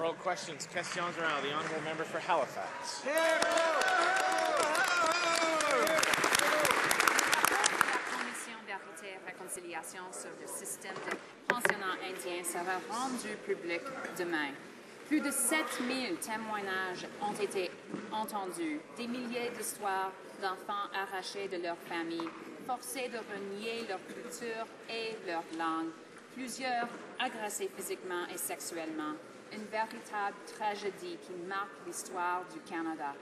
oral questions. Questions around. The honourable member for Halifax. Vérité et réconciliation sur le système de pensionnat indien sera rendu public demain. Plus de 7000 témoignages ont été entendus, des milliers d'histoires d'enfants arrachés de leur famille, forcés de renier leur culture et leur langue, plusieurs agressés physiquement et sexuellement, une véritable tragédie qui marque l'histoire du Canada.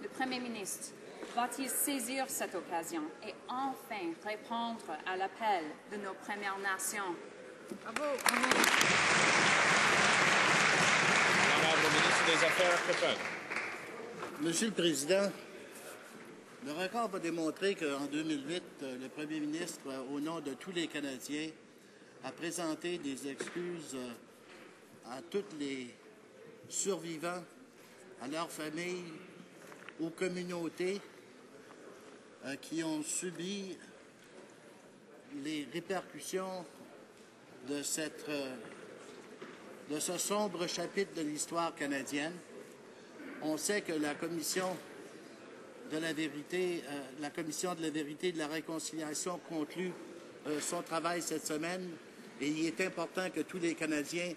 Le Premier ministre va-t-il saisir cette occasion et enfin répondre à l'appel de nos Premières Nations? L'honorable ministre des Affaires africaines. Monsieur le Président, le record va démontrer qu'en 2008, le Premier ministre, au nom de tous les Canadiens, a présenté des excuses à tous les survivants, à leurs familles, aux communautés qui ont subi les répercussions de ce sombre chapitre de l'histoire canadienne. On sait que la Commission de la vérité, et de la réconciliation conclut son travail cette semaine et il est important que tous les Canadiens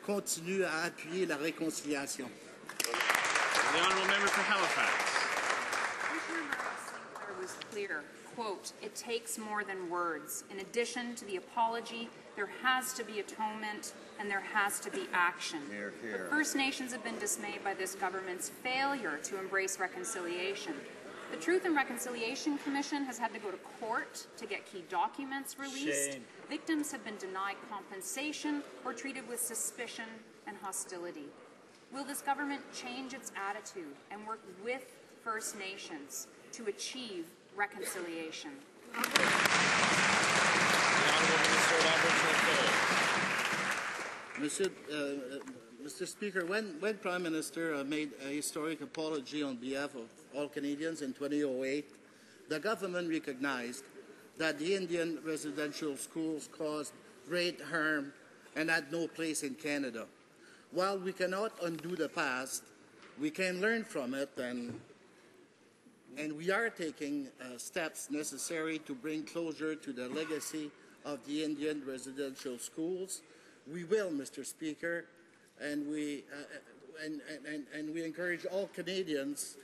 continuent à appuyer la réconciliation. The honourable member for Halifax. Was clear, quote, "It takes more than words. In addition to the apology, there has to be atonement and there has to be action." The First Nations have been dismayed by this government's failure to embrace reconciliation. The Truth and Reconciliation Commission has had to go to court to get key documents released. Shame. Victims have been denied compensation or treated with suspicion and hostility. Will this government change its attitude and work with First Nations to achieve reconciliation? The honourable minister of Aboriginal Affairs. Mr. Speaker, when Prime Minister made a historic apology on behalf of all Canadians in 2008, the government recognized that the Indian residential schools caused great harm and had no place in Canada. While we cannot undo the past, we can learn from it, and we are taking steps necessary to bring closure to the legacy of the Indian residential schools. We will, Mr. Speaker, and we encourage all Canadians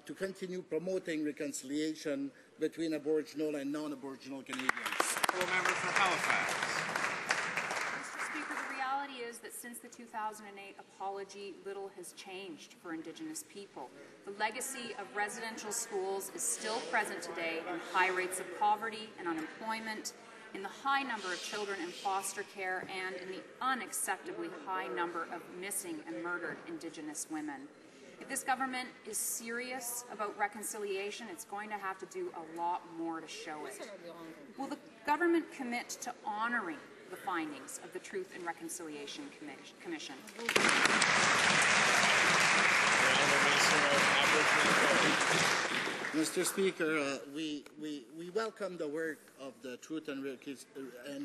to continue promoting reconciliation between Aboriginal and non-Aboriginal Canadians. The member for Halifax. Mr. Speaker, the reality is that since the 2008 apology, little has changed for Indigenous people. The legacy of residential schools is still present today in high rates of poverty and unemployment, in the high number of children in foster care, and in the unacceptably high number of missing and murdered Indigenous women. If this government is serious about reconciliation, it's going to have to do a lot more to show it. Will the government commit to honouring the findings of the Truth and Reconciliation Commission? Mr. Speaker, we welcome the work of the Truth and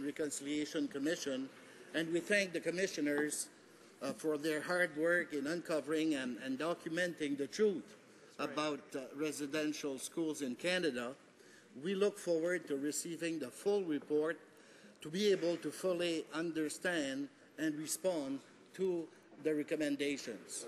Reconciliation Commission, and we thank the commissioners for their hard work in uncovering and documenting the truth about residential schools in Canada. We look forward to receiving the full report to be able to fully understand and respond to the recommendations.